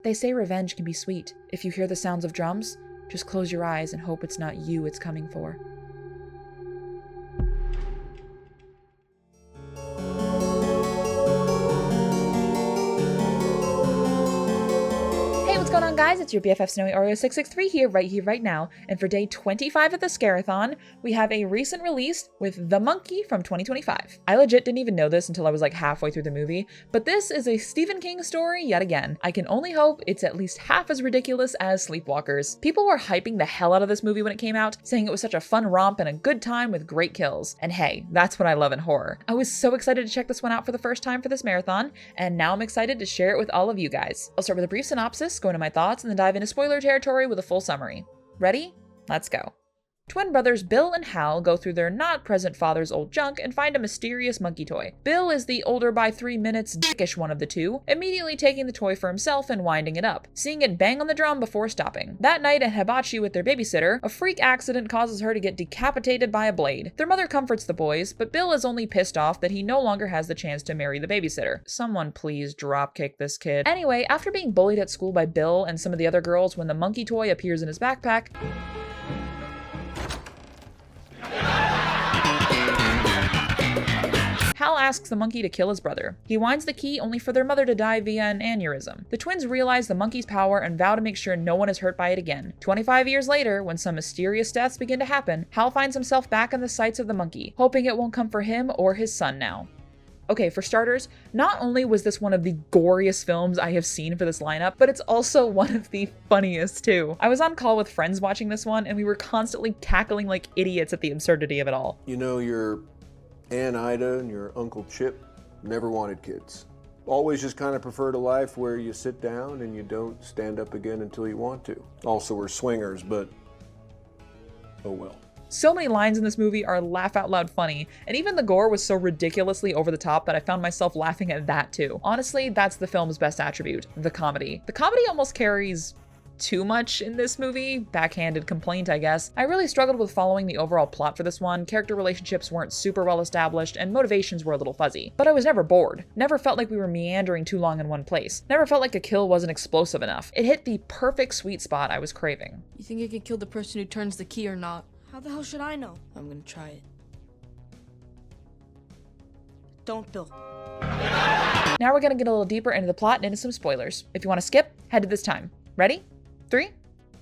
They say revenge can be sweet. If you hear the sounds of drums, just close your eyes and hope it's not you it's coming for. What's going on, guys? It's your BFF Snowy Oreo 663 here, right now, and for day 25 of the Scare-A-Thon, we have a recent release with The Monkey from 2025. I legit didn't even know this until I was like halfway through the movie, but this is a Stephen King story yet again. I can only hope it's at least half as ridiculous as Sleepwalkers. People were hyping the hell out of this movie when it came out, saying it was such a fun romp and a good time with great kills. And hey, that's what I love in horror. I was so excited to check this one out for the first time for this marathon, and now I'm excited to share it with all of you guys. I'll start with a brief synopsis, go into my thoughts, and then dive into spoiler territory with a full summary. Ready? Let's go. Twin brothers Bill and Hal go through their not-present father's old junk and find a mysterious monkey toy. Bill is the older by 3 minutes dickish one of the two, immediately taking the toy for himself and winding it up, seeing it bang on the drum before stopping. That night at hibachi with their babysitter, a freak accident causes her to get decapitated by a blade. Their mother comforts the boys, but Bill is only pissed off that he no longer has the chance to marry the babysitter. Someone please dropkick this kid. Anyway, after being bullied at school by Bill and some of the other girls when the monkey toy appears in his backpack, Hal asks the monkey to kill his brother. He winds the key only for their mother to die via an aneurysm. The twins realize the monkey's power and vow to make sure no one is hurt by it again. 25 years later, when some mysterious deaths begin to happen, Hal finds himself back in the sights of the monkey, hoping it won't come for him or his son now. Okay, for starters, not only was this one of the goriest films I have seen for this lineup, but it's also one of the funniest too. I was on call with friends watching this one, and we were constantly cackling like idiots at the absurdity of it all. You know, your Aunt Ida and your Uncle Chip never wanted kids. Always just kind of preferred a life where you sit down and you don't stand up again until you want to. Also, we're swingers, but oh well. So many lines in this movie are laugh out loud funny, and even the gore was so ridiculously over the top that I found myself laughing at that too. Honestly, that's the film's best attribute, the comedy. The comedy almost carries too much in this movie. Backhanded complaint, I guess. I really struggled with following the overall plot for this one. Character relationships weren't super well established, and motivations were a little fuzzy. But I was never bored. Never felt like we were meandering too long in one place. Never felt like a kill wasn't explosive enough. It hit the perfect sweet spot I was craving. You think you can kill the person who turns the key or not? How the hell should I know? I'm gonna try it. Don't, Bill. Now we're gonna get a little deeper into the plot and into some spoilers. If you want to skip, head to this time. Ready? 3,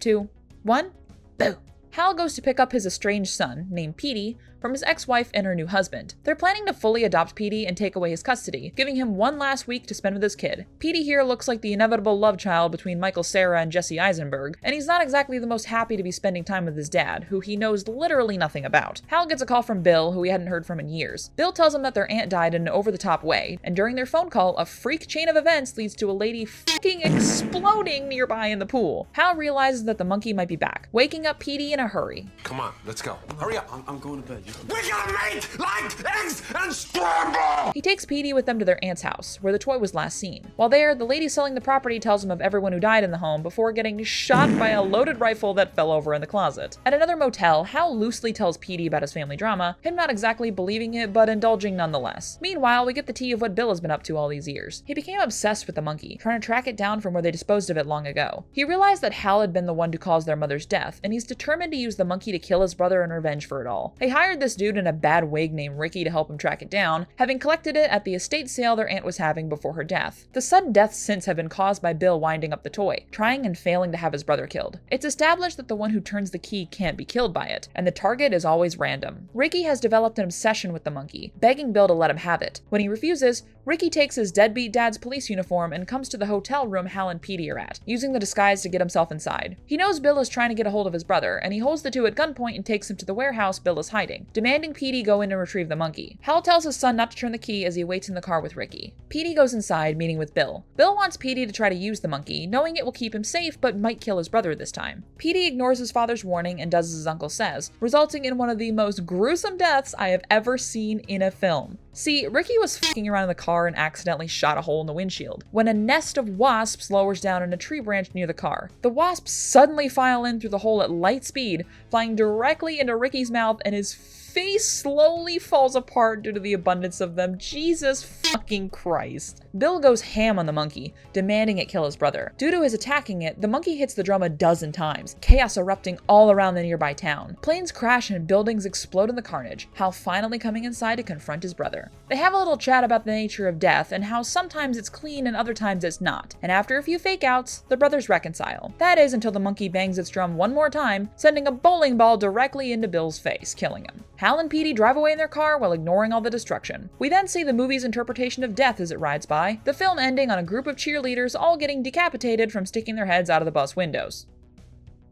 2, 1, boo! Hal goes to pick up his estranged son, named Petey, from his ex-wife and her new husband. They're planning to fully adopt Petey and take away his custody, giving him one last week to spend with his kid. Petey here looks like the inevitable love child between Michael Cera and Jesse Eisenberg, and he's not exactly the most happy to be spending time with his dad, who he knows literally nothing about. Hal gets a call from Bill, who he hadn't heard from in years. Bill tells him that their aunt died in an over-the-top way, and during their phone call, a freak chain of events leads to a lady fucking exploding nearby in the pool. Hal realizes that the monkey might be back, waking up Petey in a hurry. Come on, let's go. Hurry up. I'm going to bed. We gotta make like eggs and scramble! He takes Petey with them to their aunt's house, where the toy was last seen. While there, the lady selling the property tells him of everyone who died in the home before getting shot by a loaded rifle that fell over in the closet. At another motel, Hal loosely tells Petey about his family drama, him not exactly believing it, but indulging nonetheless. Meanwhile, we get the tea of what Bill has been up to all these years. He became obsessed with the monkey, trying to track it down from where they disposed of it long ago. He realized that Hal had been the one to cause their mother's death, and he's determined to use the monkey to kill his brother in revenge for it all. They hired this dude in a bad wig named Ricky to help him track it down, having collected it at the estate sale their aunt was having before her death. The sudden deaths since have been caused by Bill winding up the toy, trying and failing to have his brother killed. It's established that the one who turns the key can't be killed by it, and the target is always random. Ricky has developed an obsession with the monkey, begging Bill to let him have it. When he refuses, Ricky takes his deadbeat dad's police uniform and comes to the hotel room Hal and Petey are at, using the disguise to get himself inside. He knows Bill is trying to get a hold of his brother, and he holds the two at gunpoint and takes him to the warehouse Bill is hiding, demanding Petey go in and retrieve the monkey. Hal tells his son not to turn the key as he waits in the car with Ricky. Petey goes inside, meeting with Bill. Bill wants Petey to try to use the monkey, knowing it will keep him safe but might kill his brother this time. Petey ignores his father's warning and does as his uncle says, resulting in one of the most gruesome deaths I have ever seen in a film. See, Ricky was fucking around in the car and accidentally shot a hole in the windshield, when a nest of wasps lowers down in a tree branch near the car. The wasps suddenly file in through the hole at light speed, flying directly into Ricky's mouth and his face slowly falls apart due to the abundance of them. Jesus fucking Christ. Bill goes ham on the monkey, demanding it kill his brother. Due to his attacking it, the monkey hits the drum a dozen times, chaos erupting all around the nearby town. Planes crash and buildings explode in the carnage, Hal finally coming inside to confront his brother. They have a little chat about the nature of death and how sometimes it's clean and other times it's not, and after a few fake outs, the brothers reconcile. That is until the monkey bangs its drum one more time, sending a bowling ball directly into Bill's face, killing him. Hal and Petey drive away in their car while ignoring all the destruction. We then see the movie's interpretation of death as it rides by, the film ending on a group of cheerleaders all getting decapitated from sticking their heads out of the bus windows.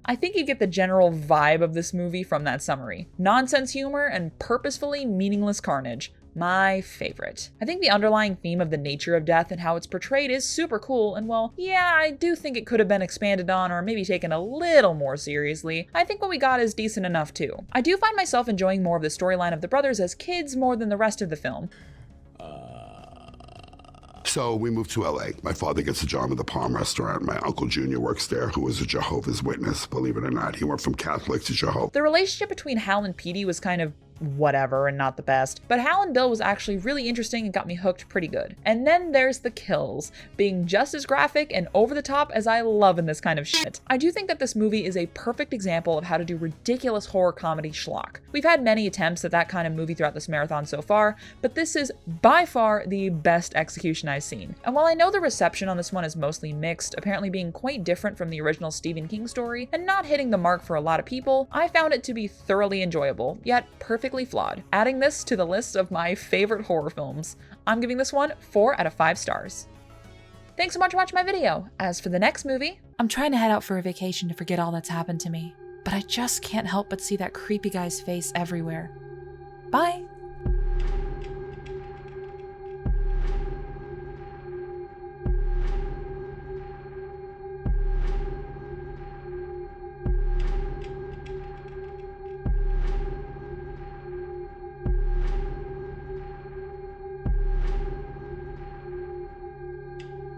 I think you get the general vibe of this movie from that summary. Nonsense humor and purposefully meaningless carnage. My favorite. I think the underlying theme of the nature of death and how it's portrayed is super cool, and well, yeah, I do think it could have been expanded on or maybe taken a little more seriously. I think what we got is decent enough too. I do find myself enjoying more of the storyline of the brothers as kids more than the rest of the film. So we moved to LA. My father gets a job at the Palm restaurant. My Uncle Junior works there, who was a Jehovah's Witness. Believe it or not, he went from Catholic to Jehovah. The relationship between Hal and Petey was kind of whatever and not the best, but Hal and Bill was actually really interesting and got me hooked pretty good. And then there's the kills, being just as graphic and over the top as I love in this kind of shit. I do think that this movie is a perfect example of how to do ridiculous horror comedy schlock. We've had many attempts at that kind of movie throughout this marathon so far, but this is by far the best execution I've seen. And while I know the reception on this one is mostly mixed, apparently being quite different from the original Stephen King story and not hitting the mark for a lot of people, I found it to be thoroughly enjoyable, yet perfectly flawed. Adding this to the list of my favorite horror films, I'm giving this one 4 out of 5 stars. Thanks so much for watching my video. As for the next movie, I'm trying to head out for a vacation to forget all that's happened to me, but I just can't help but see that creepy guy's face everywhere. Bye!